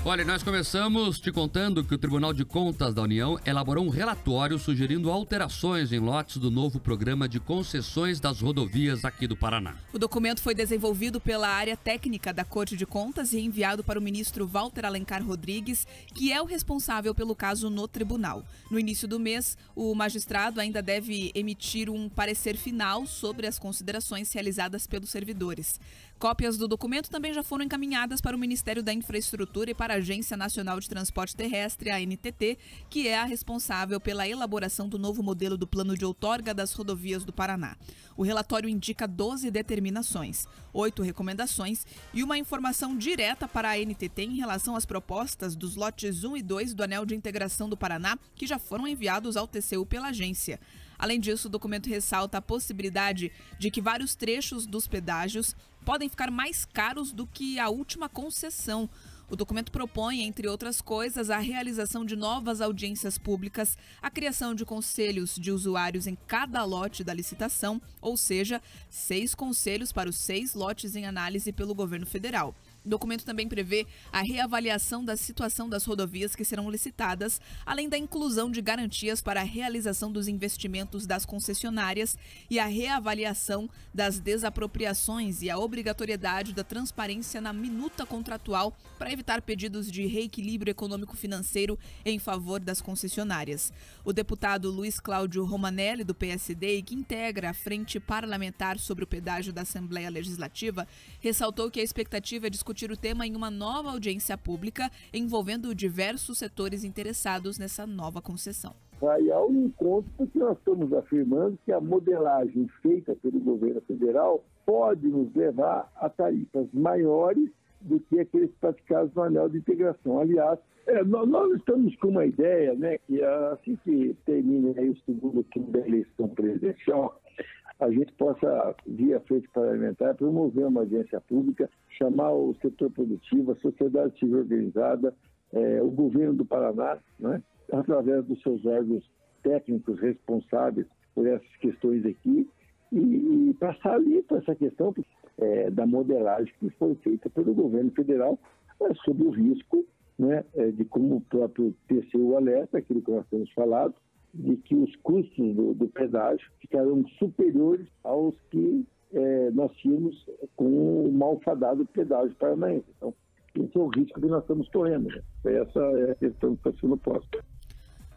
Olha, nós começamos te contando que o Tribunal de Contas da União elaborou um relatório sugerindo alterações em lotes do novo programa de concessões das rodovias aqui do Paraná. O documento foi desenvolvido pela área técnica da Corte de Contas e enviado para o ministro Walter Alencar Rodrigues, que é o responsável pelo caso no tribunal. No início do mês, o magistrado ainda deve emitir um parecer final sobre as considerações realizadas pelos servidores. Cópias do documento também já foram encaminhadas para o Ministério da Infraestrutura e para a Agência Nacional de Transporte Terrestre, a ANTT, que é a responsável pela elaboração do novo modelo do plano de outorga das rodovias do Paraná. O relatório indica 12 determinações, 8 recomendações e uma informação direta para a ANTT em relação às propostas dos lotes 1 e 2 do Anel de Integração do Paraná, que já foram enviados ao TCU pela agência. Além disso, o documento ressalta a possibilidade de que vários trechos dos pedágios podem ficar mais caros do que a última concessão. O documento propõe, entre outras coisas, a realização de novas audiências públicas, a criação de conselhos de usuários em cada lote da licitação, ou seja, 6 conselhos para os 6 lotes em análise pelo governo federal. O documento também prevê a reavaliação da situação das rodovias que serão licitadas, além da inclusão de garantias para a realização dos investimentos das concessionárias e a reavaliação das desapropriações e a obrigatoriedade da transparência na minuta contratual para evitar pedidos de reequilíbrio econômico-financeiro em favor das concessionárias. O deputado Luiz Cláudio Romanelli, do PSD, e que integra a Frente Parlamentar sobre o Pedágio da Assembleia Legislativa, ressaltou que a expectativa é discutir o tema em uma nova audiência pública envolvendo diversos setores interessados nessa nova concessão. Vai ao encontro porque nós estamos afirmando que a modelagem feita pelo governo federal pode nos levar a tarifas maiores do que aqueles praticados no anel de integração. Aliás, nós estamos com uma ideia, né, que assim que termine aí o segundo turno da eleição presidencial, a gente possa, via frente parlamentar, promover uma audiência pública, chamar o setor produtivo, a sociedade civil organizada, o governo do Paraná, né, através dos seus órgãos técnicos responsáveis por essas questões aqui, e passar ali para essa questão da modelagem que foi feita pelo governo federal sobre o risco, né, de como o próprio TCU alerta, aquilo que nós temos falado, de que os custos do pedágio ficarão superiores aos que nós tínhamos com o malfadado pedágio paranaense. Então, esse é o risco que nós estamos correndo. Né? Essa é a questão que está sendo posta.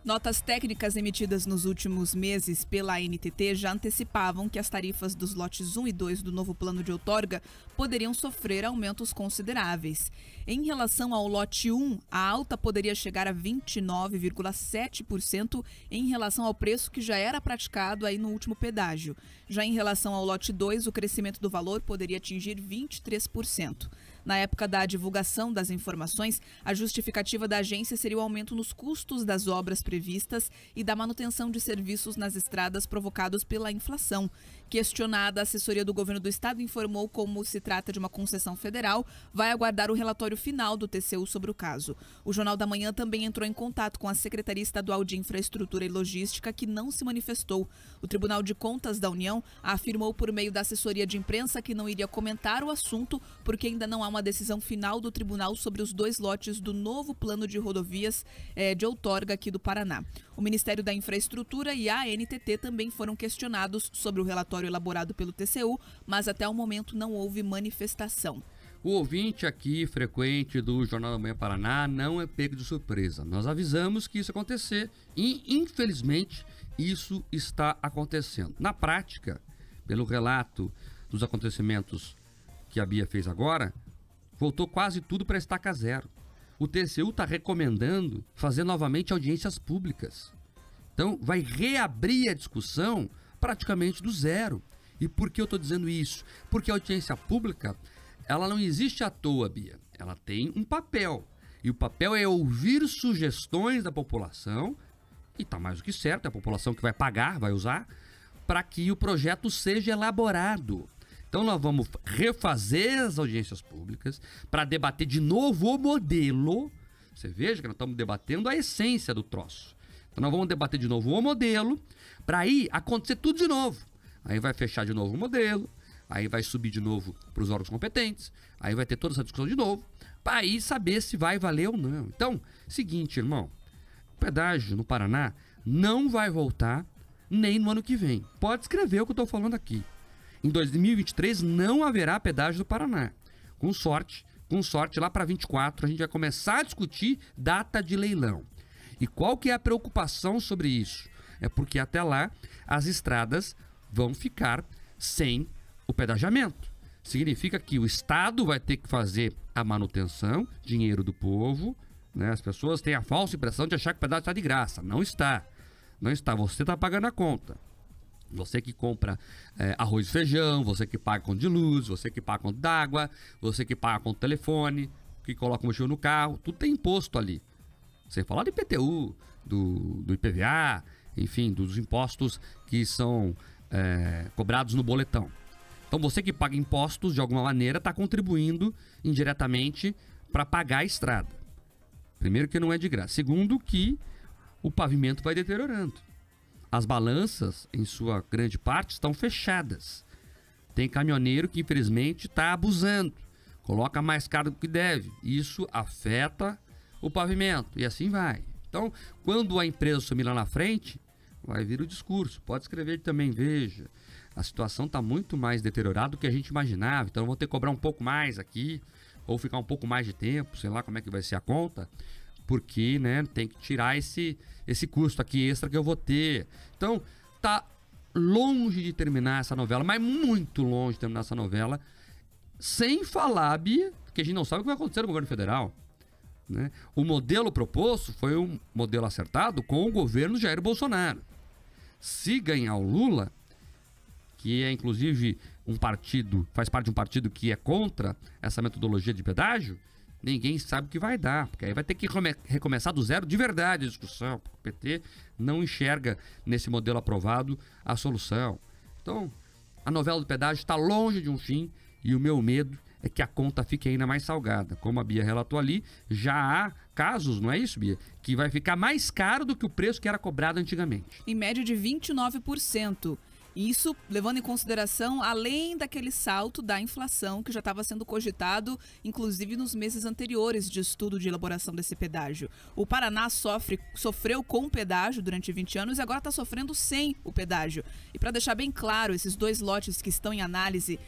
Notas técnicas emitidas nos últimos meses pela ANTT já antecipavam que as tarifas dos lotes 1 e 2 do novo plano de outorga poderiam sofrer aumentos consideráveis. Em relação ao lote 1, a alta poderia chegar a 29,7% em relação ao preço que já era praticado aí no último pedágio. Já em relação ao lote 2, o crescimento do valor poderia atingir 23%. Na época da divulgação das informações, a justificativa da agência seria o aumento nos custos das obras previstas e da manutenção de serviços nas estradas provocados pela inflação. Questionada, a assessoria do governo do estado informou como se trata de uma concessão federal, vai aguardar o relatório final do TCU sobre o caso. O Jornal da Manhã também entrou em contato com a Secretaria Estadual de Infraestrutura e Logística, que não se manifestou. O Tribunal de Contas da União afirmou por meio da assessoria de imprensa que não iria comentar o assunto porque ainda não há uma decisão final do tribunal sobre os 2 lotes do novo plano de rodovias de outorga aqui do Paraná. O Ministério da Infraestrutura e a ANTT também foram questionados sobre o relatório elaborado pelo TCU, mas até o momento não houve manifestação. O ouvinte aqui, frequente do Jornal da Manhã Paraná, não é pego de surpresa. Nós avisamos que isso ia acontecer e, infelizmente, isso está acontecendo. Na prática, pelo relato dos acontecimentos que a Bia fez agora, voltou quase tudo para estaca zero. O TCU está recomendando fazer novamente audiências públicas. Então, vai reabrir a discussão praticamente do zero. E por que eu estou dizendo isso? Porque a audiência pública, ela não existe à toa, Bia. Ela tem um papel. E o papel é ouvir sugestões da população, e está mais do que certo, é a população que vai pagar, vai usar, para que o projeto seja elaborado. Então nós vamos refazer as audiências públicas para debater de novo o modelo. Você veja que nós estamos debatendo a essência do troço. Então nós vamos debater de novo o modelo para aí acontecer tudo de novo. Aí vai fechar de novo o modelo, aí vai subir de novo para os órgãos competentes, aí vai ter toda essa discussão de novo, para aí saber se vai valer ou não. Então, seguinte, irmão, o pedágio no Paraná não vai voltar nem no ano que vem. Pode escrever o que eu estou falando aqui. Em 2023 não haverá pedágio do Paraná. Com sorte, lá para 24 a gente vai começar a discutir data de leilão. E qual que é a preocupação sobre isso? É porque até lá as estradas vão ficar sem o pedagiamento. Significa que o Estado vai ter que fazer a manutenção, dinheiro do povo, né? As pessoas têm a falsa impressão de achar que o pedágio está de graça. Não está. Não está. Você está pagando a conta. Você que compra arroz e feijão, você que paga conta de luz, você que paga conta d'água, você que paga conta do telefone, que coloca um mochila no carro, tudo tem imposto ali. Sem falar do IPTU, do IPVA, enfim, dos impostos que são cobrados no boletão. Então você que paga impostos, de alguma maneira, está contribuindo indiretamente para pagar a estrada. Primeiro, que não é de graça. Segundo, que o pavimento vai deteriorando. As balanças, em sua grande parte, estão fechadas. Tem caminhoneiro que, infelizmente, está abusando. Coloca mais caro do que deve. Isso afeta o pavimento. E assim vai. Então, quando a empresa sumir lá na frente, vai vir o discurso. Pode escrever também, veja. A situação está muito mais deteriorada do que a gente imaginava. Então, eu vou ter que cobrar um pouco mais aqui. Ou ficar um pouco mais de tempo. Sei lá como é que vai ser a conta. Porque, né, tem que tirar esse custo aqui extra que eu vou ter. Então, tá longe de terminar essa novela, mas muito longe de terminar essa novela, sem falar, Bia, que a gente não sabe o que vai acontecer no governo federal, né? O modelo proposto foi um modelo acertado com o governo Jair Bolsonaro. Se ganhar o Lula, que é inclusive faz parte de um partido que é contra essa metodologia de pedágio, ninguém sabe o que vai dar, porque aí vai ter que recomeçar do zero de verdade a discussão, porque o PT não enxerga nesse modelo aprovado a solução. Então, a novela do pedágio está longe de um fim e o meu medo é que a conta fique ainda mais salgada. Como a Bia relatou ali, já há casos, não é isso, Bia? Que vai ficar mais caro do que o preço que era cobrado antigamente. Em média de 29%. Isso levando em consideração, além daquele salto da inflação que já estava sendo cogitado, inclusive nos meses anteriores de estudo de elaboração desse pedágio. O Paraná sofreu com o pedágio durante 20 anos e agora está sofrendo sem o pedágio. E para deixar bem claro, esses dois lotes que estão em análise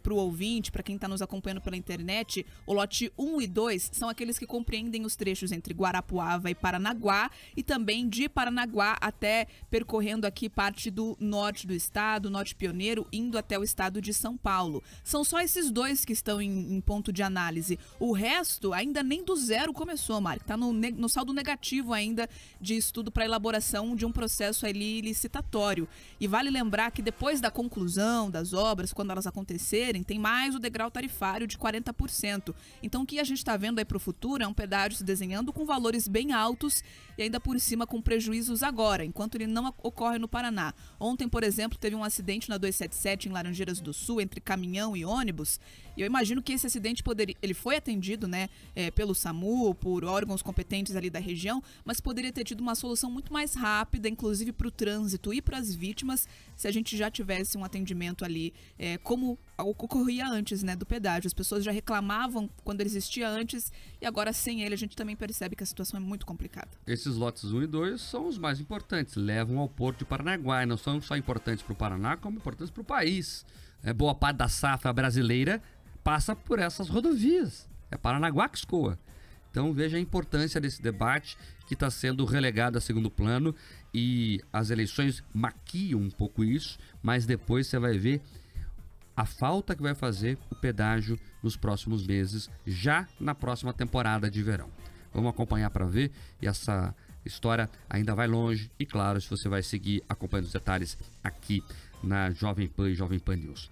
para o ouvinte, para quem está nos acompanhando pela internet, o lote 1 e 2 são aqueles que compreendem os trechos entre Guarapuava e Paranaguá e também de Paranaguá até percorrendo aqui parte do norte do estado, norte pioneiro, indo até o estado de São Paulo. São só esses dois que estão em ponto de análise. O resto ainda nem do zero começou, Mari. Está no saldo negativo ainda de estudo para elaboração de um processo ali licitatório. E vale lembrar que depois da conclusão das obras, quando elas acontecerem, tem mais o degrau tarifário de 40%. Então o que a gente está vendo aí para o futuro é um pedágio se desenhando com valores bem altos e ainda por cima com prejuízos agora, enquanto ele não ocorre no Paraná. Ontem, por exemplo, teve um acidente na 277 em Laranjeiras do Sul, entre caminhão e ônibus, e eu imagino que esse acidente ele foi atendido, né, pelo SAMU, por órgãos competentes ali da região, mas poderia ter tido uma solução muito mais rápida, inclusive para o trânsito e para as vítimas, se a gente já tivesse um atendimento ali, como ocorria antes, né, do pedágio. As pessoas já reclamavam quando ele existia antes e agora sem ele a gente também percebe que a situação é muito complicada. Esses lotes 1 e 2 são os mais importantes, levam ao porto de Paranaguá e não são só importantes para o Paraná, como importantes para o país. Boa parte da safra brasileira passa por essas rodovias. É Paranaguá que escoa. Então veja a importância desse debate que está sendo relegado a segundo plano e as eleições maquiam um pouco isso, mas depois você vai ver a falta que vai fazer o pedágio nos próximos meses, já na próxima temporada de verão. Vamos acompanhar para ver, e essa história ainda vai longe, e claro, se você vai seguir acompanhando os detalhes aqui na Jovem Pan e Jovem Pan News.